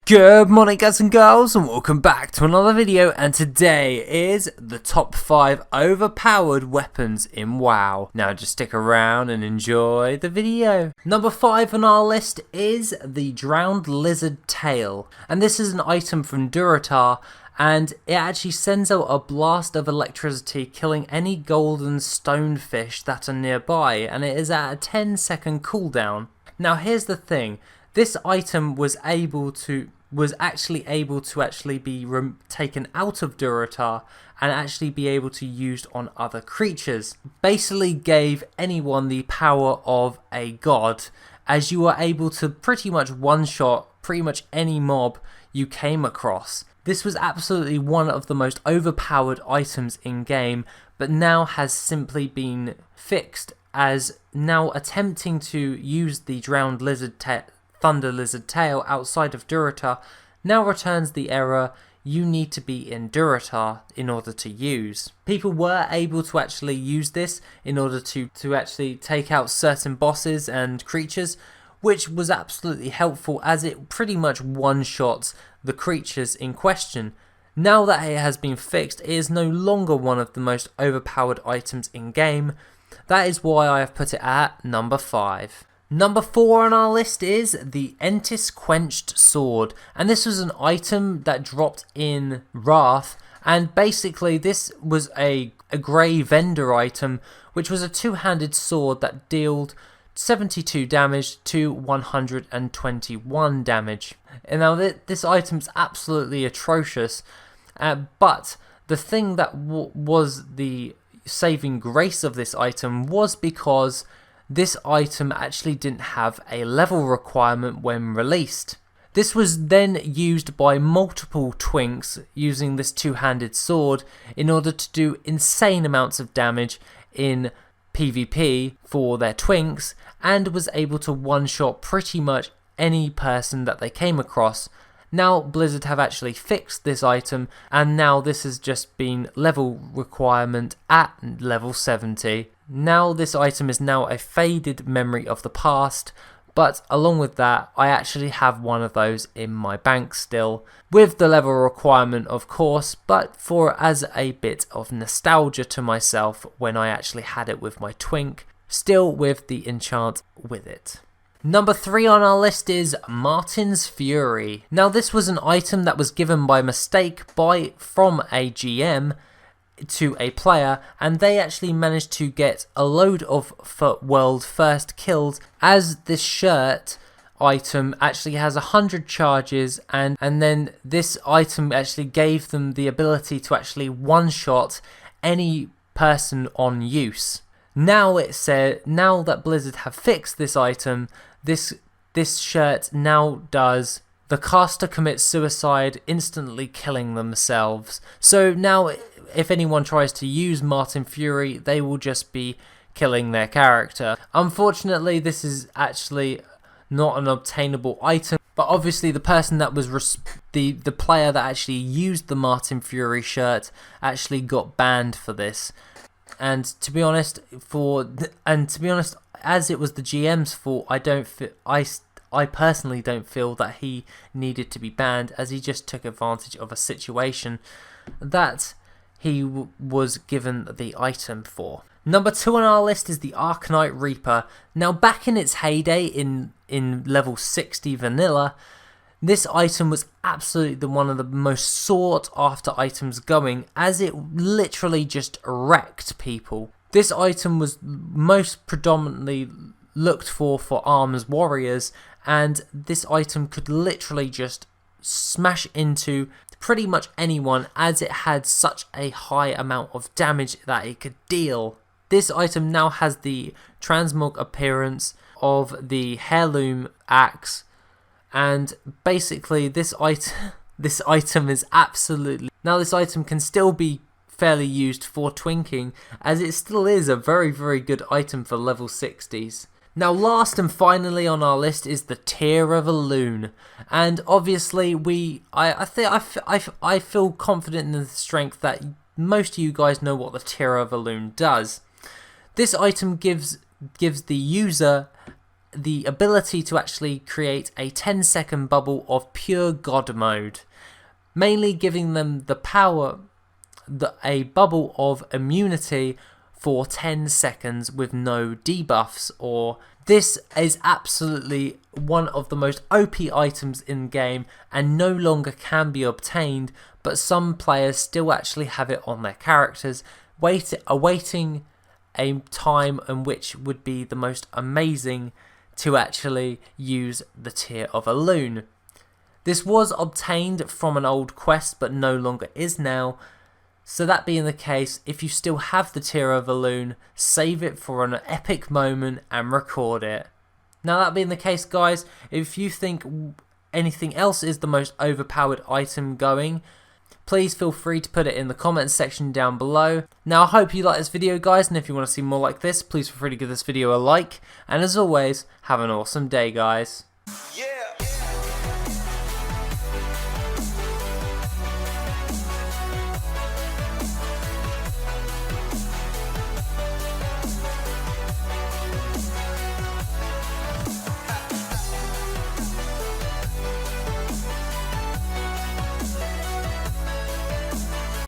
Good morning guys and girls, and welcome back to another video, and today is the top 5 overpowered weapons in WoW. Now just stick around and enjoy the video. Number 5 on our list is the Drowned Lizard Tail, and this is an item from Durotar, and it actually sends out a blast of electricity, killing any golden stonefish that are nearby, and it is at a 10-second cooldown. Now here's the thing, this item was actually able to be taken out of Durotar and actually be able to used on other creatures. Basically gave anyone the power of a god, as you are able to pretty much one-shot pretty much any mob you came across. This was absolutely one of the most overpowered items in game, but now has simply been fixed, as now attempting to use the Drowned Thunder Lizard Tail outside of Durotar now returns the error you need to be in Durotar in order to use. People were able to actually use this in order to actually take out certain bosses and creatures, which was absolutely helpful as it pretty much one-shots the creatures in question. Now that it has been fixed, it is no longer one of the most overpowered items in game. That is why I have put it at number 5. Number 4 on our list is the Entis Quenched Sword, and this was an item that dropped in Wrath, and basically this was a grey vendor item, which was a two-handed sword that dealt 72 damage to 121 damage. And now this item's absolutely atrocious, but the thing that was the saving grace of this item was because this item actually didn't have a level requirement when released. This was then used by multiple twinks using this two-handed sword in order to do insane amounts of damage in PvP for their twinks, and was able to one-shot pretty much any person that they came across. Now Blizzard have actually fixed this item, and now this has just been level requirement at level 70. Now this item is now a faded memory of the past, but along with that I actually have one of those in my bank still, with the level requirement of course, but as a bit of nostalgia to myself when I actually had it with my twink, still with the enchant with it. Number 3 on our list is Martin's Fury. Now this was an item that was given by mistake from a GM to a player, and they actually managed to get a load of world first kills, as this shirt item actually has 100 charges, and then this item actually gave them the ability to actually one-shot any person on use. Now now that Blizzard have fixed this item, this shirt now does the caster commits suicide, instantly killing themselves. So now if anyone tries to use Martin Fury, they will just be killing their character. Unfortunately, this is actually not an obtainable item, but obviously the person that was the player that actually used the Martin Fury shirt actually got banned for this. And to be honest, as it was the GM's fault, I personally don't feel that he needed to be banned, as he just took advantage of a situation that he was given the item for. Number 2 on our list is the Arcanite Reaper. Now back in its heyday in level 60 vanilla, this item was absolutely one of the most sought after items going, as it literally just wrecked people. This item was most predominantly looked for arms warriors, and this item could literally just smash into pretty much anyone, as it had such a high amount of damage that it could deal. This item now has the transmog appearance of the heirloom axe, and basically this item is absolutely... Now this item can still be fairly used for twinking, as it still is a very, very good item for level 60s. Now last and finally on our list is the Tear of Elune, and obviously I feel confident in the strength that most of you guys know what the Tear of Elune does. This item gives the user the ability to actually create a 10-second bubble of pure God mode, mainly giving them the power, a bubble of immunity for 10 seconds with no debuffs. Or this is absolutely one of the most OP items in game and no longer can be obtained, but some players still actually have it on their characters, awaiting a time in which would be the most amazing to actually use the Tear of Elune. This was obtained from an old quest but no longer is now. So that being the case, if you still have the Tear of Elune, save it for an epic moment and record it. Now that being the case, guys, if you think anything else is the most overpowered item going, please feel free to put it in the comments section down below. Now I hope you like this video, guys, and if you want to see more like this, please feel free to give this video a like. And as always, have an awesome day, guys. Yeah.